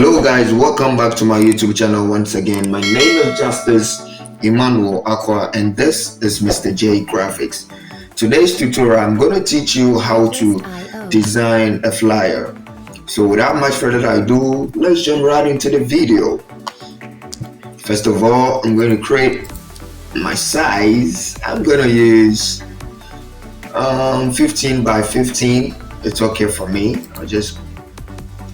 Hello guys, welcome back to my YouTube channel once again. My name is Justice Emmanuel Aqua and this is Mr. J Graphics. Today's tutorial, I'm going to teach you how to design a flyer. So without much further ado, let's jump right into the video. First of all, I'm going to create my size. I'm going to use 15 by 15. It's okay for me. I'll just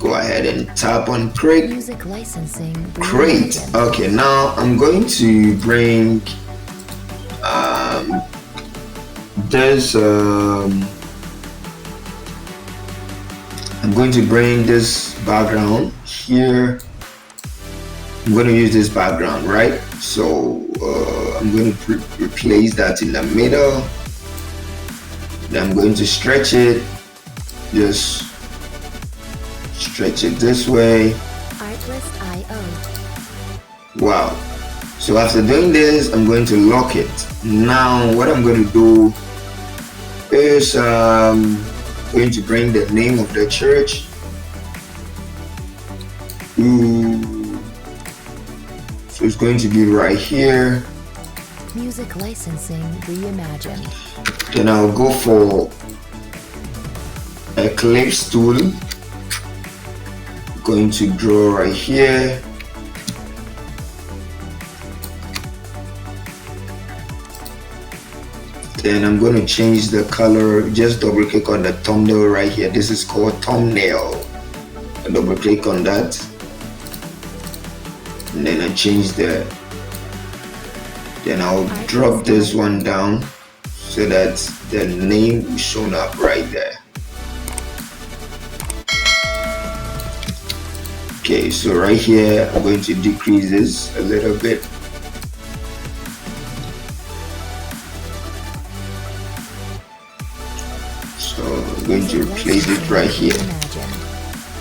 go ahead and tap on create. Music licensing. Great. Okay, now I'm going to bring this I'm going to bring this background here. I'm going to use this background, right? So I'm going to replace that in the middle. Then I'm going to stretch it, just stretch it this way. Artlist.io. Wow. So after doing this, I'm going to lock it. Now what I'm going to do is going to bring the name of the church. So it's going to be right here. Music licensing reimagined. Then I'll go for Eclipse tool. Going to draw right here. Then I'm going to change the color. Just double click on the thumbnail right here. This is called thumbnail. I double click on that. And then I change the. Then I'll drop this one down so that the name is shown up right there. Okay, so right here, I'm going to decrease this a little bit. So I'm going to place it right here.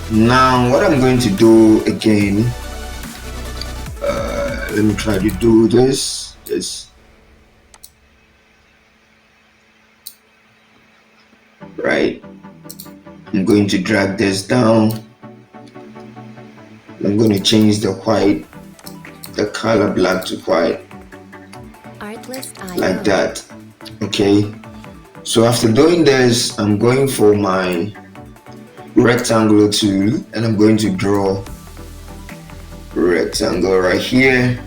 Now, what I'm going to do again, let me try to do this. Right. I'm going to drag this down. I'm going to change the white, the color black to white, like that. Okay, so after doing this, I'm going for my rectangular tool and I'm going to draw a rectangle right here.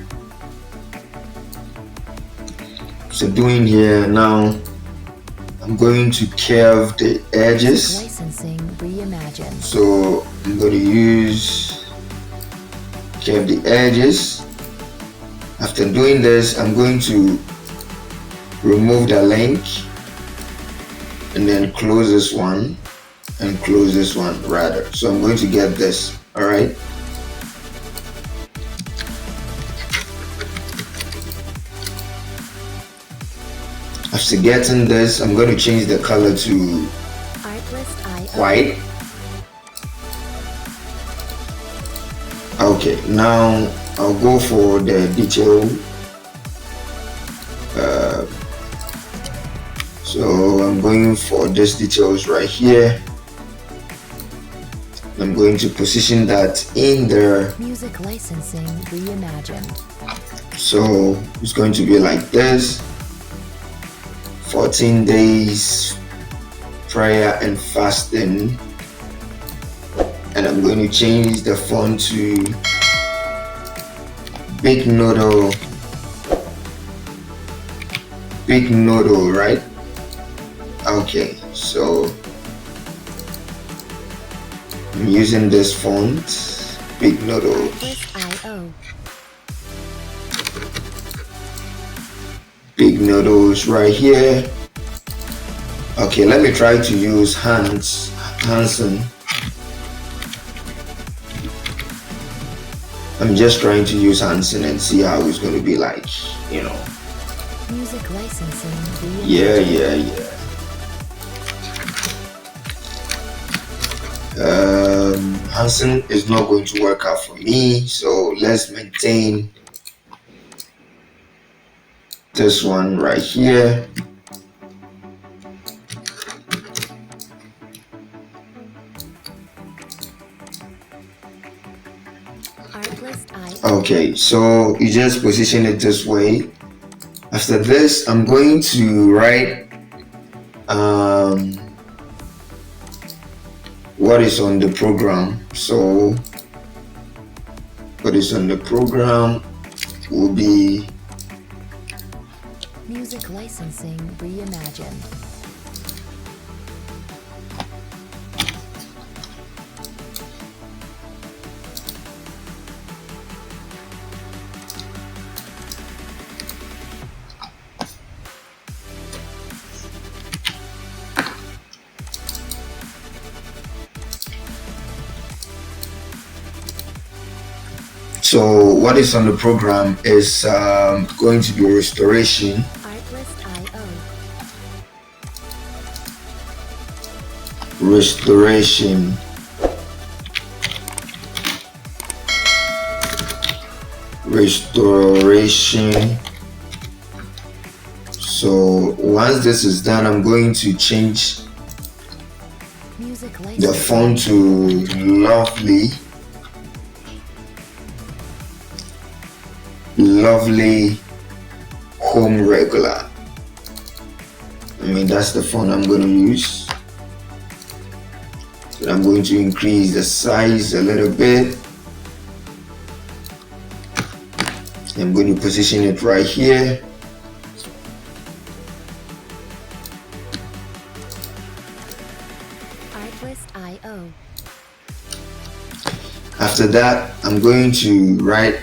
So doing here now, I'm going to curve the edges. Licensing reimagined. So I'm going to use curve the edges. After doing this, I'm going to remove the link and then close this one and close this one rather. So I'm going to get this. All right. After getting this, I'm going to change the color to white. Okay, now I'll go for the detail. So I'm going for this details right here. I'm going to position that in there. Music licensing reimagined. So it's going to be like this. 14 days prayer and fasting. And I'm going to change the font to big noodle, right? Okay, so I'm using this font, big noodle. Big noodles right here. Okay, let me try to use Hansen. I'm just trying to use Hansen and see how it's going to be like, you know. Music licensing. Yeah. Hansen is not going to work out for me, so let's maintain this one right here. Okay, so you just position it this way. After this, I'm going to write what is on the program. So what is on the program will be Music licensing reimagined. so what is on the program is going to be restoration, restoration, restoration. So once this is done, I'm going to change the font to lovely home regular. I mean, that's the font I'm going to use. So I'm going to increase the size a little bit. I'm going to position it right here. After that, I'm going to write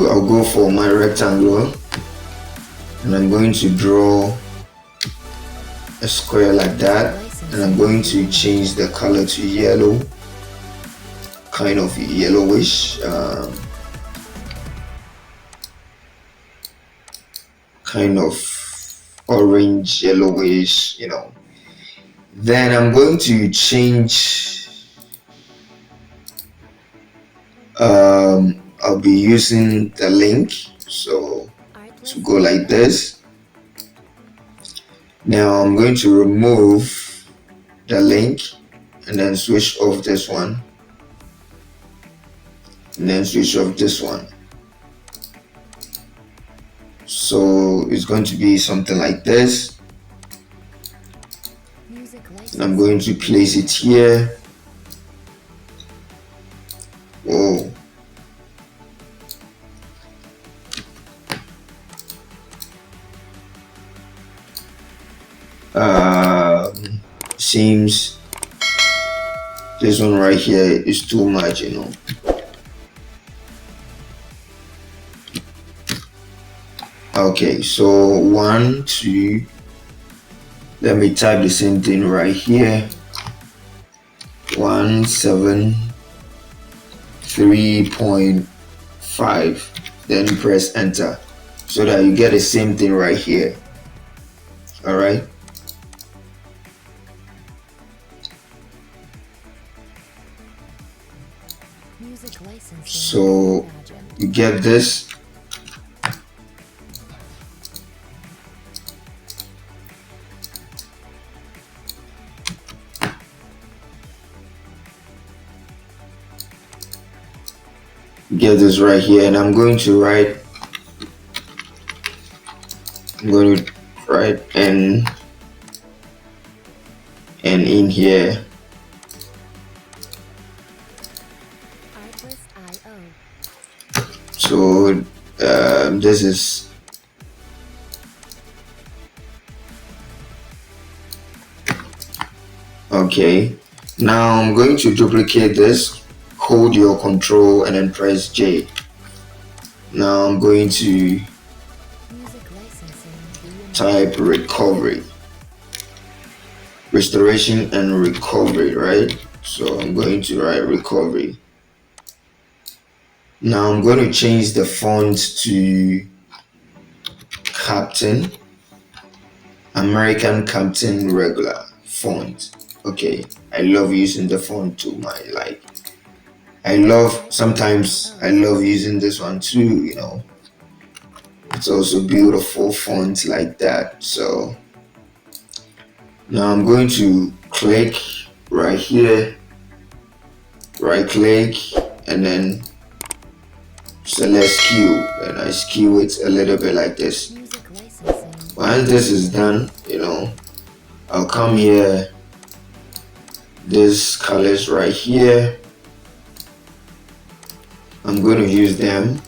I'll go for my rectangle and I'm going to draw a square like that, and I'm going to change the color to yellow, kind of yellowish, kind of orange yellowish, you know. Then I'm going to change I'll be using the link, so to go like this. Now I'm going to remove the link and then switch off this one, and then switch off this one. So it's going to be something like this, and I'm going to place it here. Oh, seems this one right here is too much, you know. Okay, so 1, 2, let me type the same thing right here. 173.5, then press enter so that you get the same thing right here. All right. So you get this. Get this right here, and I'm going to write N in here. So this is okay. Now I'm going to duplicate this, hold your control and then press J. Now I'm going to type recovery, restoration and recovery, right? So I'm going to write recovery. Now I'm going to change the font to Captain, American Captain regular font. Okay, I love using the font to my like. Sometimes I love using this one too, you know. It's also beautiful font like that. So Now I'm going to click right here, right click, and then select skew, and I skew it a little bit like this. Music licensing. Once this is done, I'll come here, these colors right here, I'm going to use them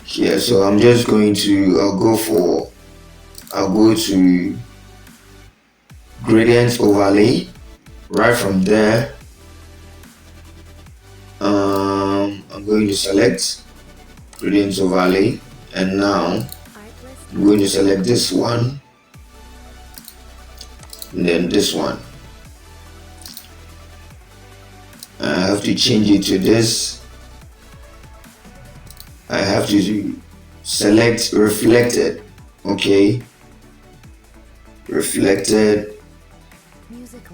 here. So I'm just going to, I'll go to gradient overlay. Right from there, I'm going to select gradient overlay, and now I'm going to select this one and then this one. I have to change it to this. I have to select reflected. Okay, reflected.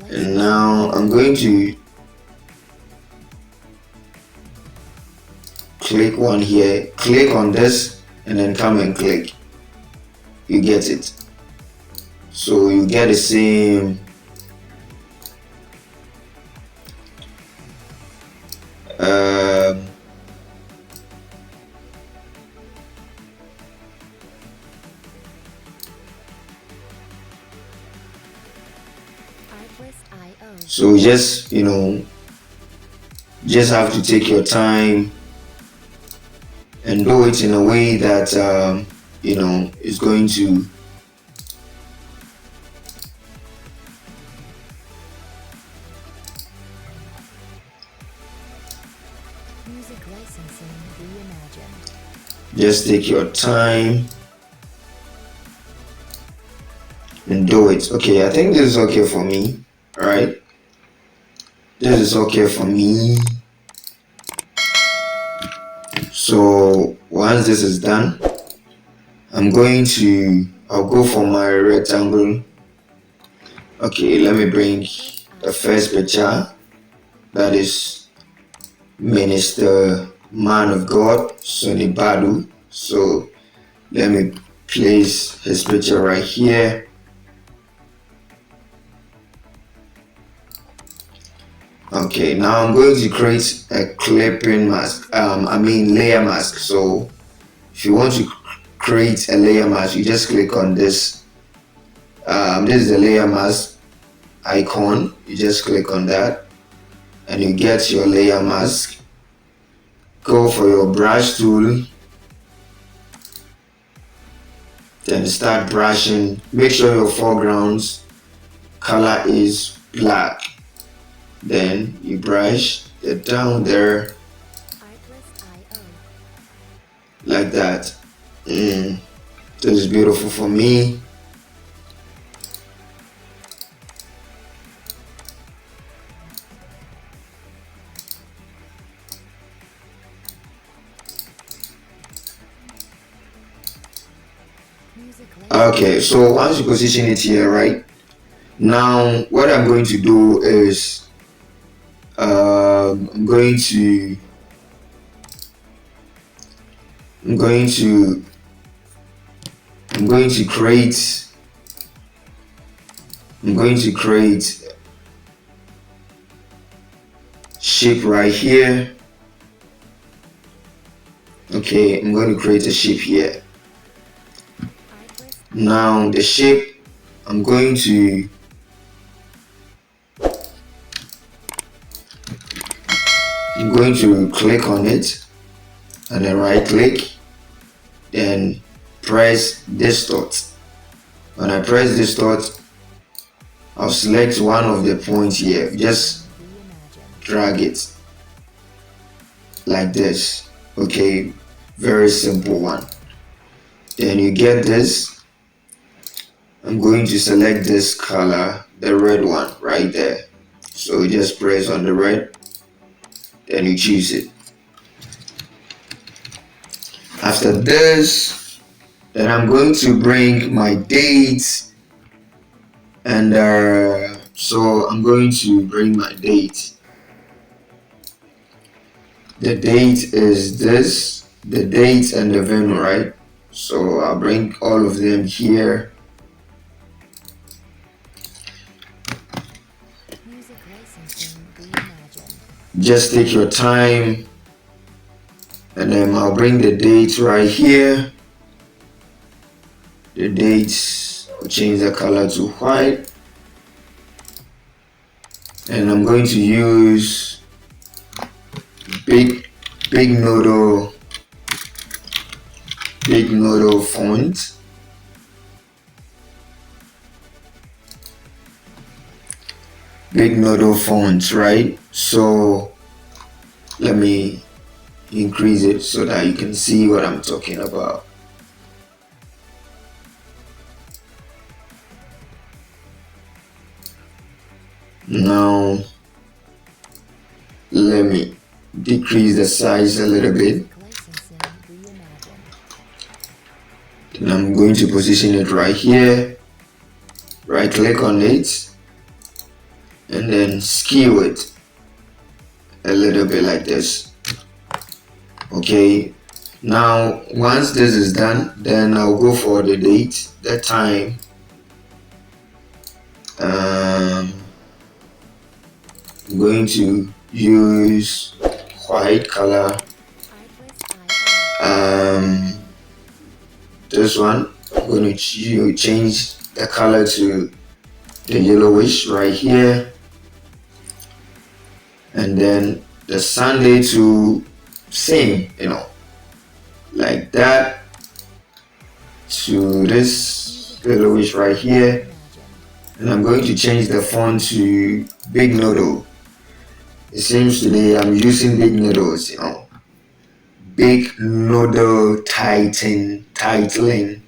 And now I'm going to click one here, click on this, and then come and click. You get it. So you get the same so just just have to take your time and do it in a way that is going to Music licensing reimagined. just take your time and do it. Okay, I think this is okay for me. All right, this is okay for me. So once this is done, I'll go for my rectangle. Okay, let me bring the first picture, that is Minister Man of God Sonny Badu. So let me place his picture right here. Okay, now I'm going to create a clipping mask, layer mask. So if you want to create a layer mask, you just click on this. This is the layer mask icon. You just click on that and you get your layer mask. Go for your brush tool, then start brushing. Make sure your foreground's color is black. Then you brush it down there like that. This is beautiful for me. Okay, so once you position it here, right now what I'm going to do is I'm going to create shape right here. Okay, I'm going to create a shape here. Now the shape, I'm going to click on it and then right click, then press distort. When I press distort, I'll select one of the points here, just drag it like this. Okay, very simple one. Then you get this. I'm going to select this color, the red one right there. So you just press on the red, then you choose it. After this, then I'm going to bring my date, and so I'm going to bring my date. The date is this, the date and the venue, right? So I'll bring all of them here. Music licensing reimagined. Just take your time, and then I'll bring the date right here. The dates, I'll change the color to white, and I'm going to use big nodal font. Big nodal font, right? So let me increase it so that you can see what I'm talking about. Now let me decrease the size a little bit. Licensing reimagined. Then I'm going to position it right here. Right click on it and then skew it a little bit like this. Okay, now once this is done, then I'll go for the date, the time. I'm going to use white color. This one, I'm going to change the color to the yellowish right here, and then the Sunday to same, like that, to this yellowish right here. And I'm going to change the font to big nodal. It seems today I'm using big nodals, big nodal titling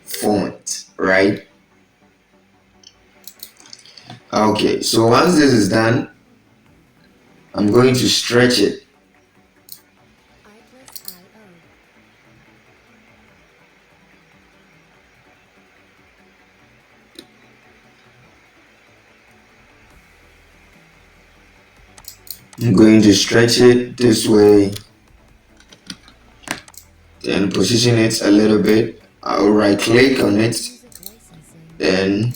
font, right? Okay, so once this is done, I'm going to stretch it. I'm going to stretch it this way, then position it a little bit. I'll right click on it, then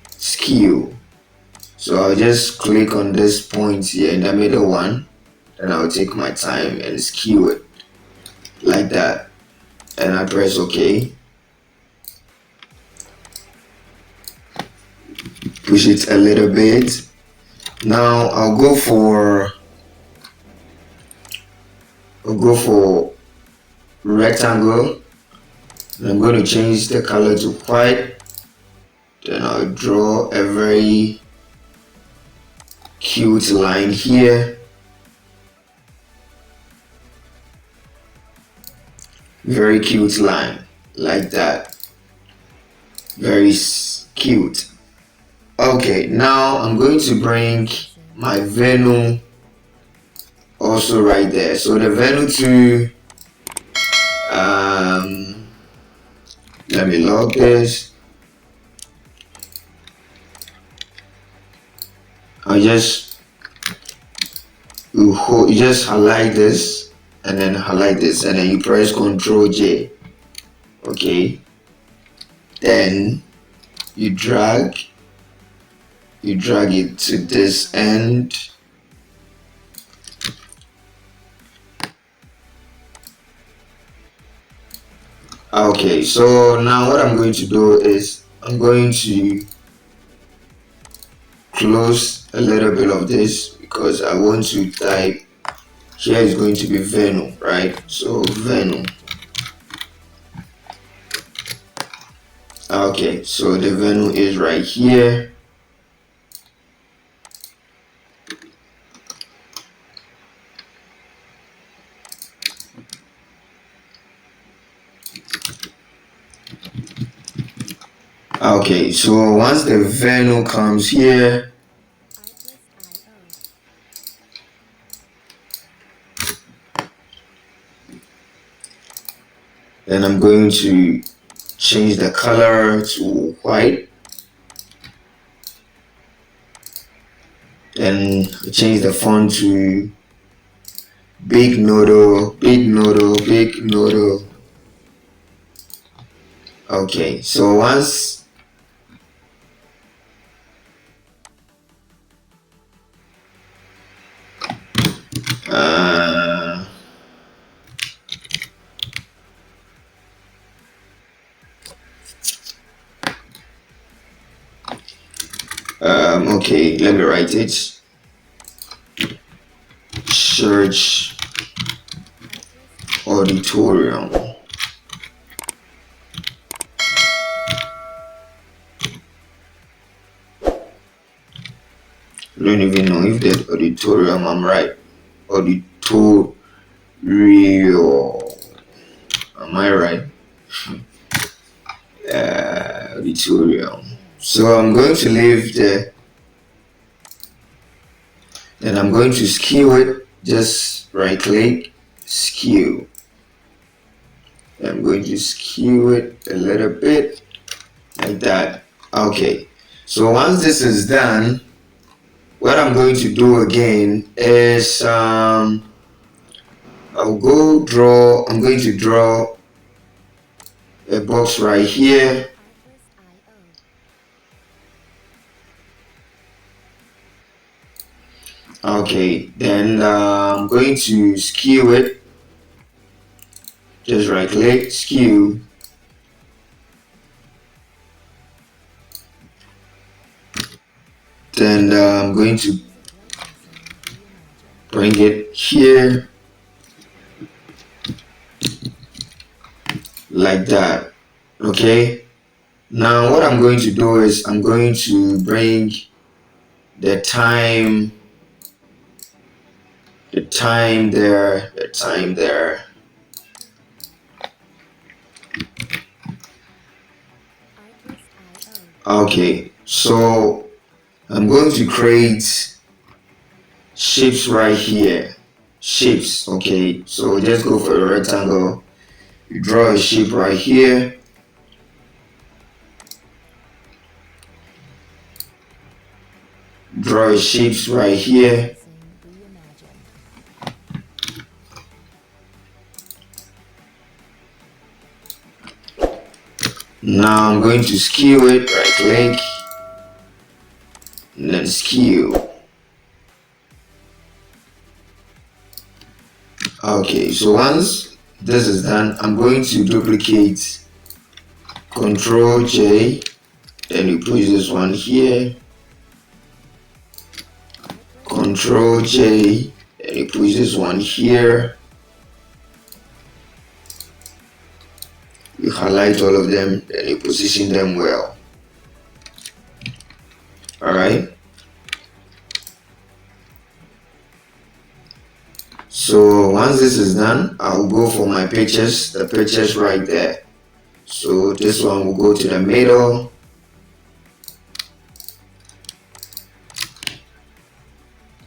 skew. So I'll just click on this point here in the middle one, and I'll take my time and skew it like that, and I press OK. Push it a little bit. Now I'll go for rectangle, and I'm going to change the color to white. Then I'll draw a very cute line here. Very cute line like that. Very cute. Okay, now I'm going to bring my venue also right there. So the venue to let me log this. You just highlight this and then highlight this, and then you press Ctrl J. Okay, then you drag it to this end. Okay, so now what I'm going to do is I'm going to close a little bit of this because I want to type. Here is going to be venue, right? So venue. Okay, so the venue is right here. Okay, so once the venue comes here, then I'm going to change the color to white, then change the font to big nodal. Okay, so once Okay, let me write it. Church auditorium. I don't even know if that auditorium I'm right. Auditorium. Am I right? Auditorium. So I'm going to leave the, then I'm going to skew it. Just right click, skew. I'm going to skew it a little bit like that. Okay. So once this is done, what I'm going to do again is I'm going to draw a box right here. Okay, then I'm going to skew it. Just right click, skew. Then I'm going to bring it here like that. Okay, now what I'm going to do is I'm going to bring the time there. Okay, so I'm going to create shapes right here. Shapes. Okay, so just go for a rectangle. You draw a shape right here. Draw shapes right here. Now I'm going to skew it, right click, and then skew. Okay, so once this is done, I'm going to duplicate, Control J, then you push this one here, Control J, then you push this one here. You highlight all of them, then you position them well. Alright. So once this is done, I'll go for my pictures, the pictures right there. So this one will go to the middle.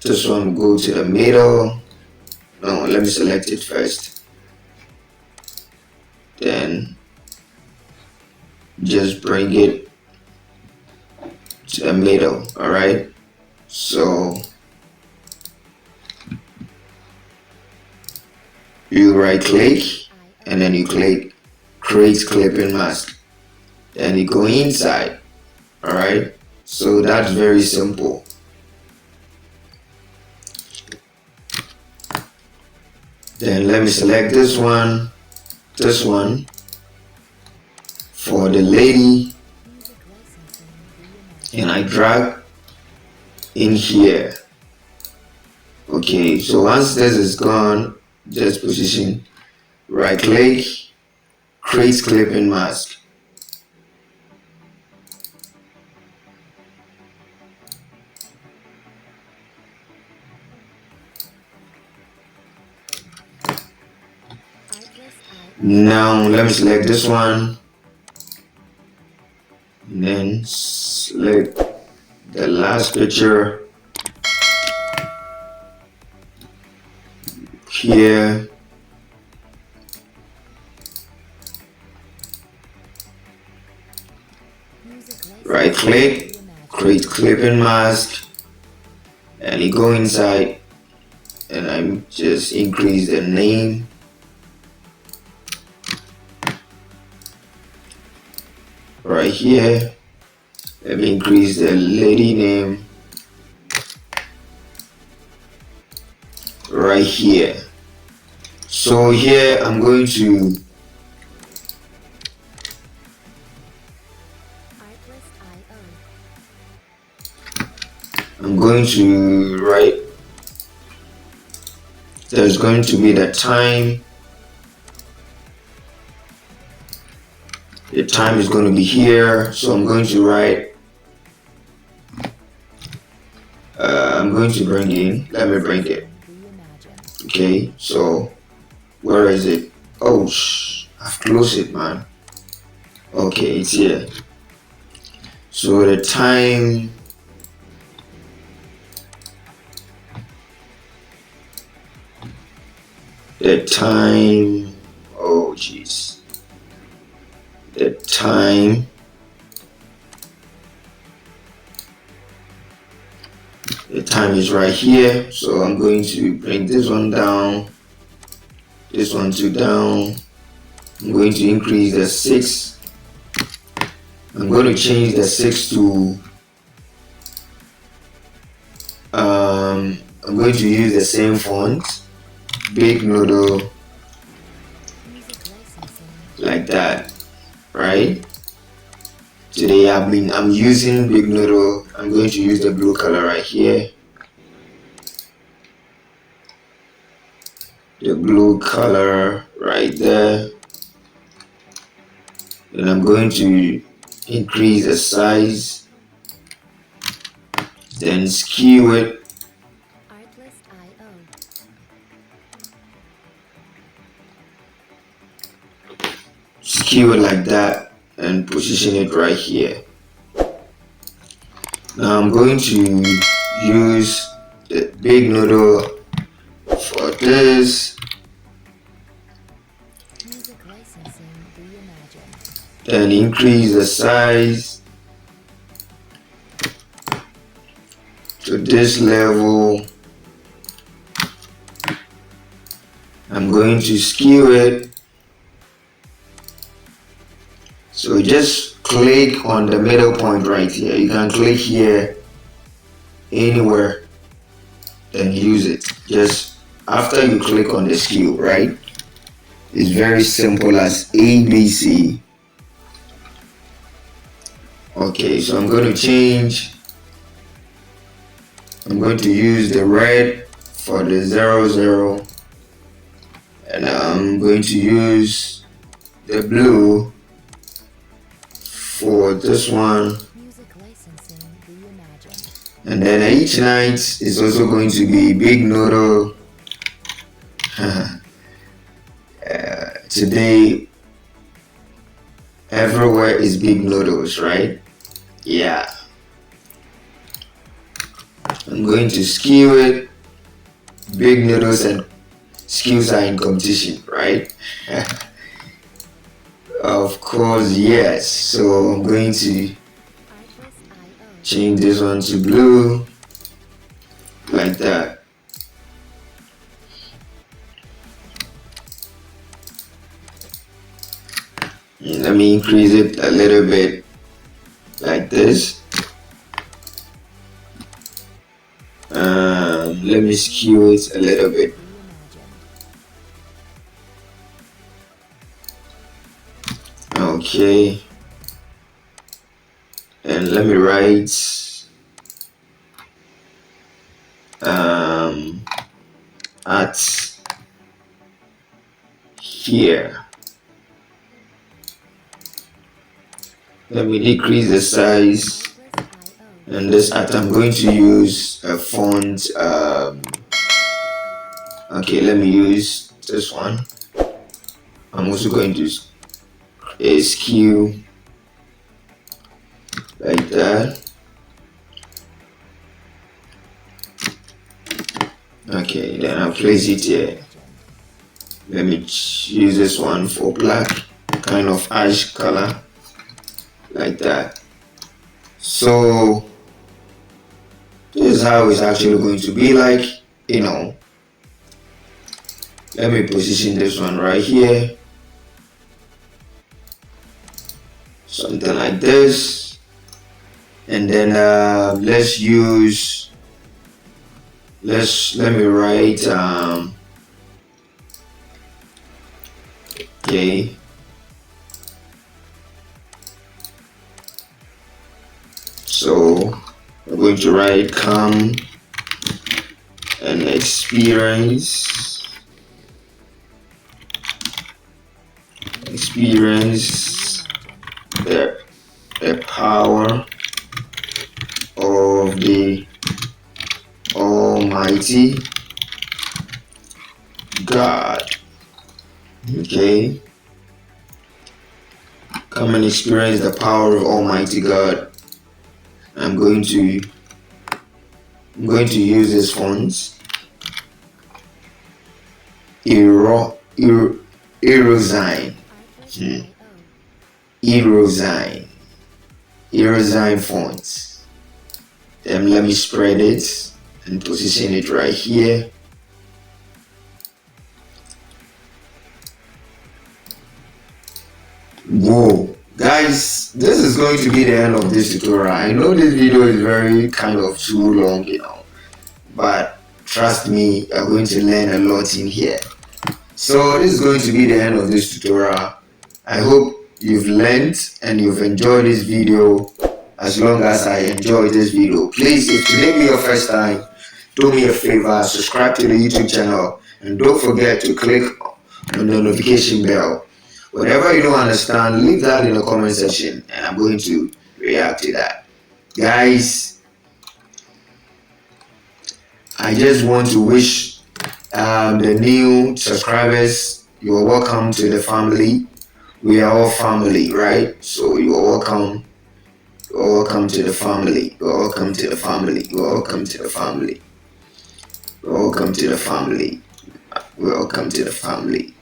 This one will go to the middle. No, let me select it first. Then just bring it to the middle. Alright. So you right click and then you click create clipping mask. Then you go inside. Alright. So that's very simple. Then let me select this one for the lady, and I drag in here. Okay, so once this is gone, just position, right click, create clipping mask. Now let me select this one, and then select the last picture here. Right click, create clipping mask, and you go inside, and I'm just increase the name. Right here, let me increase the lady name right here. So here I'm going to I'm going to write, there's going to be the time. The time is going to be here, so I'm going to write, I'm going to bring in, let me bring it. Okay, so where is it? Oh, I've closed it, man. Okay, it's here. So the time, oh jeez, the time is right here. So I'm going to bring this one down, this one to down. I'm going to increase the 6. I'm going to change the 6 to I'm going to use the same font, Big Noodle, like that, right? Today I'm using Big Noodle. I'm going to use the blue color right here. The blue color right there. And I'm going to increase the size, then skew it. Skew it like that and position it right here. Now I'm going to use the Big Noodle for this. Then increase the size to this level. I'm going to skew it. So just click on the middle point right here. You can click here anywhere, then use it. Just after you click on the skew, right? It's very simple as ABC. Okay, so I'm going to change. I'm going to use the red for the 00, and I'm going to use the blue for this one. And then each night is also going to be Big Noodle. Today everywhere is Big Noodles, right? Yeah. I'm going to skew it. Big Noodles and skews are in competition, right? Of course, yes. So I'm going to change this one to blue, like that. Let me increase it a little bit, like this. Let me skew it a little bit. Okay. And let me write at here. Let me decrease the size, and this at I'm going to use a font. Okay, let me use this one. I'm also going to skew like that. Okay, then I'll place it here. Let me use this one for black, kind of ash color, like that. So this is how it's actually going to be like, you know. Let me position this one right here, something like this. And then let me write okay. So I'm going to write come and experience the, the power of the Almighty God. Okay, come and experience the power of Almighty God. I'm going to use this font. Erosine. Erosine font. Then let me spread it and position it right here. Whoa, guys, this is going to be the end of this tutorial. I know this video is very kind of too long, but trust me, you're going to learn a lot in here. So this is going to be the end of this tutorial. I hope you've learned and you've enjoyed this video as long as I enjoyed this video. Please, if today be your first time, do me a favor, subscribe to the YouTube channel, and don't forget to click on the notification bell. Whatever you don't understand, leave that in the comment section and I'm going to react to that. Guys, I just want to wish the new subscribers, you are welcome to the family. We are all family, right? So you are welcome. You are welcome to the family. You are welcome to the family. You are welcome to the family. You are welcome to the family. Welcome to the family.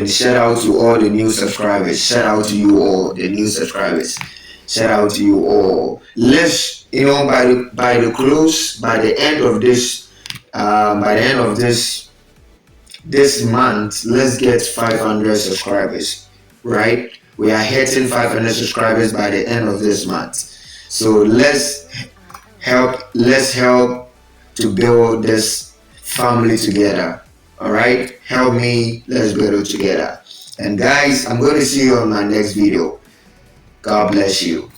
Shout out to all the new subscribers. Shout out to you all, the new subscribers. Shout out to you all. Let's, by the end of this month, let's get 500 subscribers, right? We are hitting 500 subscribers by the end of this month. So let's help to build this family together. All right, help me, let's build it together. And guys, I'm going to see you on my next video. God bless you.